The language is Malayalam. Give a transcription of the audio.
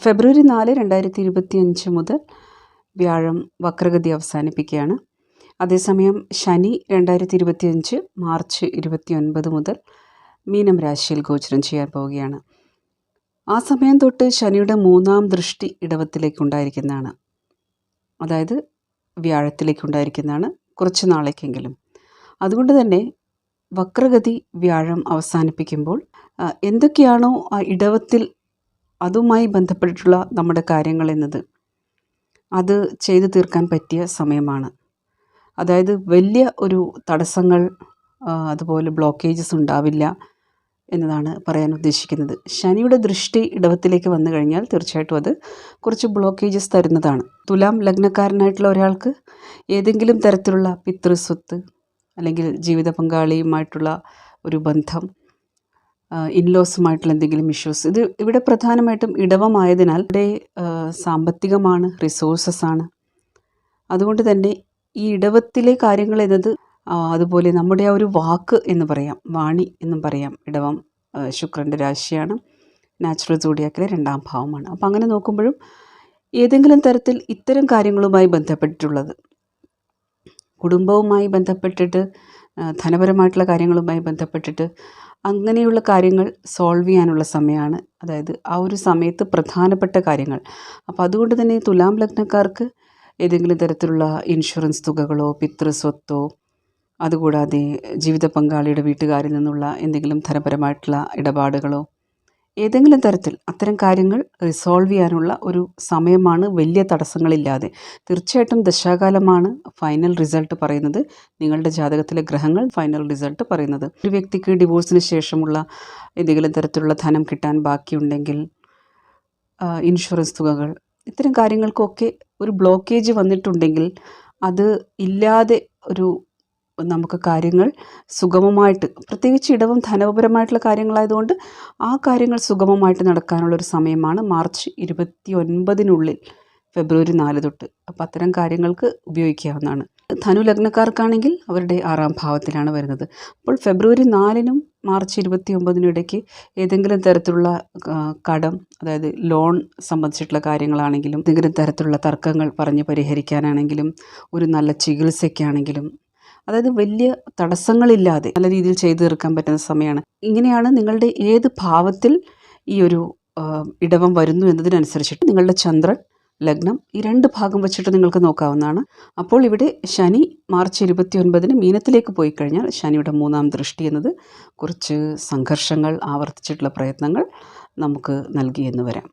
ഫെബ്രുവരി 4, 2025 മുതൽ വ്യാഴം വക്രഗതി അവസാനിപ്പിക്കുകയാണ്. അതേസമയം ശനി 2025 മാർച്ച് 29 മുതൽ മീനം രാശിയിൽ ഗോചരം ചെയ്യാൻ പോവുകയാണ്. ആ സമയം തൊട്ട് ശനിയുടെ 3-ാം ദൃഷ്ടി ഇടവത്തിലേക്കുണ്ടായിരിക്കുന്നതാണ്. അതായത് വ്യാഴത്തിലേക്കുണ്ടായിരിക്കുന്നതാണ് കുറച്ച് നാളേക്കെങ്കിലും. അതുകൊണ്ട് തന്നെ വക്രഗതി വ്യാഴം അവസാനിപ്പിക്കുമ്പോൾ എന്തൊക്കെയാണോ ആ ഇടവത്തിൽ അതുമായി ബന്ധപ്പെട്ടിട്ടുള്ള നമ്മുടെ കാര്യങ്ങൾ എന്നത് അത് ചെയ്തു തീർക്കാൻ പറ്റിയ സമയമാണ്. അതായത് വലിയ ഒരു തടസ്സങ്ങൾ അതുപോലെ ബ്ലോക്കേജസ് ഉണ്ടാവില്ല എന്നതാണ് പറയാൻ ഉദ്ദേശിക്കുന്നത്. ശനിയുടെ ദൃഷ്ടി ഇടവത്തിലേക്ക് വന്നു കഴിഞ്ഞാൽ തീർച്ചയായിട്ടും അത് കുറച്ച് ബ്ലോക്കേജസ് തരുന്നതാണ്. തുലാം ലഗ്നക്കാരനായിട്ടുള്ള ഒരാൾക്ക് ഏതെങ്കിലും തരത്തിലുള്ള പിതൃസ്വത്ത് അല്ലെങ്കിൽ ജീവിത പങ്കാളിയുമായിട്ടുള്ള ഒരു ബന്ധം, ഇൻലോസുമായിട്ടുള്ള എന്തെങ്കിലും ഇഷ്യൂസ്, ഇത് ഇവിടെ പ്രധാനമായിട്ടും ഇടവമായതിനാൽ ഇവിടെ സാമ്പത്തികമാണ്, റിസോഴ്സസ് ആണ്. അതുകൊണ്ട് തന്നെ ഈ ഇടവത്തിലെ കാര്യങ്ങൾ എന്നത് അതുപോലെ നമ്മുടെ ആ ഒരു വാക്ക് എന്ന് പറയാം, വാണി എന്നും പറയാം. ഇടവം ശുക്രൻ്റെ രാശിയാണ്, നാച്ചുറൽ സോഡിയാക്കിലെ 2-ാം ഭാവമാണ്. അപ്പം അങ്ങനെ നോക്കുമ്പോഴും ഏതെങ്കിലും തരത്തിൽ ഇത്തരം കാര്യങ്ങളുമായി ബന്ധപ്പെട്ടിട്ടുള്ളത്, കുടുംബവുമായി ബന്ധപ്പെട്ടിട്ട്, ധനപരമായിട്ടുള്ള കാര്യങ്ങളുമായി ബന്ധപ്പെട്ടിട്ട് അങ്ങനെയുള്ള കാര്യങ്ങൾ സോൾവ് ചെയ്യാനുള്ള സമയമാണ്. അതായത് ആ ഒരു സമയത്ത് പ്രധാനപ്പെട്ട കാര്യങ്ങൾ. അപ്പോൾ അതുകൊണ്ട് തന്നെ തുലാം ലഗ്നക്കാർക്ക് ഏതെങ്കിലും തരത്തിലുള്ള ഇൻഷുറൻസ് തുകകളോ പിതൃസ്വത്തോ അതുകൂടാതെ ജീവിത പങ്കാളിയുടെ വീട്ടുകാരിൽ നിന്നുള്ള എന്തെങ്കിലും ധനപരമായിട്ടുള്ള ഇടപാടുകളോ ഏതെങ്കിലും തരത്തിൽ അത്തരം കാര്യങ്ങൾ റിസോൾവ് ചെയ്യാനുള്ള ഒരു സമയമാണ്, വലിയ തടസ്സങ്ങളില്ലാതെ. തീർച്ചയായിട്ടും ദശാകാലമാണ് ഫൈനൽ റിസൾട്ട് പറയുന്നത്, നിങ്ങളുടെ ജാതകത്തിലെ ഗ്രഹങ്ങൾ ഫൈനൽ റിസൾട്ട് പറയുന്നത്. ഒരു വ്യക്തിക്ക് ഡിവോഴ്സിന് ശേഷമുള്ള എന്തെങ്കിലും തരത്തിലുള്ള ധനം കിട്ടാൻ ബാക്കിയുണ്ടെങ്കിൽ, ഇൻഷുറൻസ് തുകകൾ, ഇത്തരം കാര്യങ്ങൾക്കൊക്കെ ഒരു ബ്ലോക്കേജ് വന്നിട്ടുണ്ടെങ്കിൽ അത് ഇല്ലാതെ നമുക്ക് കാര്യങ്ങൾ സുഗമമായിട്ട്, പ്രത്യേകിച്ച് ഇടവും ധനപരമായിട്ടുള്ള കാര്യങ്ങളായതുകൊണ്ട് ആ കാര്യങ്ങൾ സുഗമമായിട്ട് നടക്കാനുള്ളൊരു സമയമാണ് മാർച്ച് 29 ഫെബ്രുവരി 4 തൊട്ട്. അപ്പോൾ അത്തരം കാര്യങ്ങൾക്ക് ഉപയോഗിക്കാവുന്നതാണ്. ധനു ലഗ്നക്കാർക്കാണെങ്കിൽ അവരുടെ 6-ാം ഭാവത്തിലാണ് വരുന്നത്. അപ്പോൾ ഫെബ്രുവരി 4 മാർച്ച് 29 ഇടയ്ക്ക് ഏതെങ്കിലും തരത്തിലുള്ള കടം, അതായത് ലോൺ സംബന്ധിച്ചിട്ടുള്ള കാര്യങ്ങളാണെങ്കിലും, എന്തെങ്കിലും തരത്തിലുള്ള തർക്കങ്ങൾ പറഞ്ഞ് പരിഹരിക്കാനാണെങ്കിലും, ഒരു നല്ല ചികിത്സയ്ക്കാണെങ്കിലും, അതായത് വലിയ തടസ്സങ്ങളില്ലാതെ നല്ല രീതിയിൽ ചെയ്തു തീർക്കാൻ പറ്റുന്ന സമയമാണ്. ഇങ്ങനെയാണ് നിങ്ങളുടെ ഏത് ഭാവത്തിൽ ഈ ഒരു ഇടവം വരുന്നു എന്നതിനനുസരിച്ചിട്ട് നിങ്ങളുടെ ചന്ദ്രൻ, ലഗ്നം, ഈ 2 ഭാഗം വെച്ചിട്ട് നിങ്ങൾക്ക് നോക്കാവുന്നതാണ്. അപ്പോൾ ഇവിടെ ശനി മാർച്ച് 29 മീനത്തിലേക്ക് പോയി കഴിഞ്ഞാൽ ശനിയുടെ 3-ാം ദൃഷ്ടി എന്നത് കുറച്ച് സംഘർഷങ്ങൾ, ആവർത്തിച്ചിട്ടുള്ള പ്രയത്നങ്ങൾ നമുക്ക് നൽകി എന്ന് വരാം.